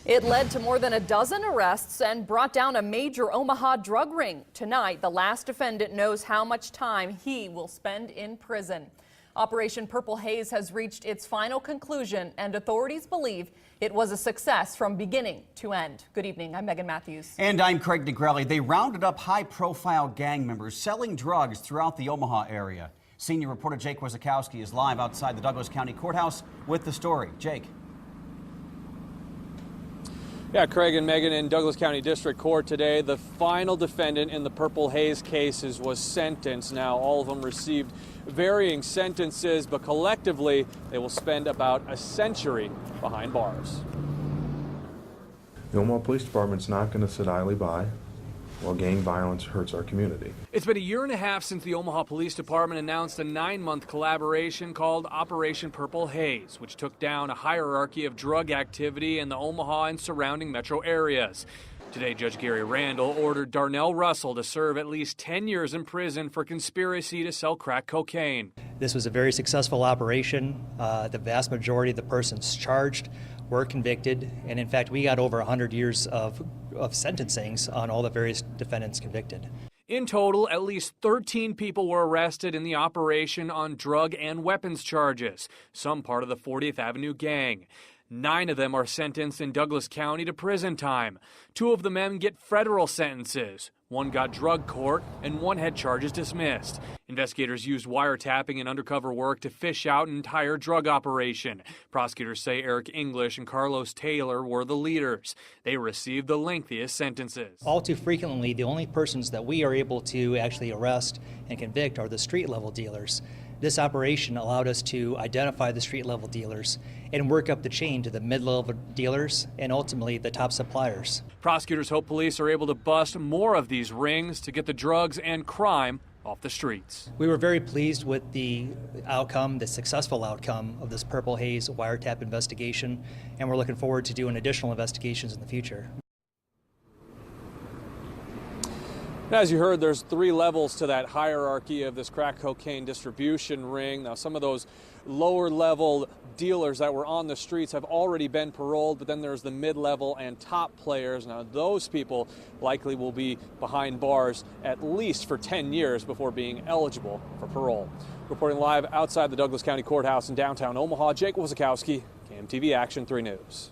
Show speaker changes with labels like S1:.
S1: It led to more than a dozen arrests and brought down a major Omaha drug ring. Tonight, the last defendant knows how much time he will spend in prison. Operation Purple Haze has reached its final conclusion, and authorities believe it was a success from beginning to end. Good evening. I'm Megan Matthews.
S2: And I'm Craig Negrelli. They rounded up high-profile gang members selling drugs throughout the Omaha area. Senior reporter Jake Wasikowski is live outside the Douglas County Courthouse with the story. Jake.
S3: Yeah, Craig and Megan, in Douglas County District Court today, the final defendant in the Purple Haze cases was sentenced. Now, all of them received varying sentences, but collectively, they will spend about a century behind bars.
S4: The Omaha Police Department's not going to sit idly by while gang violence hurts our community.
S3: It's been a year and a half since the Omaha Police Department announced a 9-month collaboration called Operation Purple Haze, which took down a hierarchy of drug activity in the Omaha and surrounding metro areas. Today, Judge Gary Randall ordered Darnell Russell to serve at least 10 years in prison for conspiracy to sell crack cocaine.
S5: This was a very successful operation. The vast majority of the persons charged were convicted, and in fact, we got over 100 years of sentencings on all the various defendants convicted.
S3: In total, at least 13 people were arrested in the operation on drug and weapons charges, some part of the 40th Avenue gang. 9 of them are sentenced in Douglas County to prison time. 2 of the men get federal sentences. 1 got drug court, and 1 had charges dismissed. Investigators used wiretapping and undercover work to fish out an entire drug operation. Prosecutors say Eric English and Carlos Taylor were the leaders. They received the lengthiest sentences.
S5: All too frequently, the only persons that we are able to actually arrest and convict are the street-level dealers. This operation allowed us to identify the street-level dealers and work up the chain to the mid-level dealers and ultimately the top suppliers.
S3: Prosecutors hope police are able to bust more of these rings to get the drugs and crime off the streets.
S5: We were very pleased with the outcome, the successful outcome of this Purple Haze wiretap investigation, and we're looking forward to doing additional investigations in the future.
S3: As you heard, there's 3 levels to that hierarchy of this crack cocaine distribution ring. Now, some of those lower level dealers that were on the streets have already been paroled, but then there's the mid-level and top players. Now, those people likely will be behind bars at least for 10 years before being eligible for parole. Reporting live outside the Douglas County Courthouse in downtown Omaha, Jake Wasikowski, KMTV Action 3 News.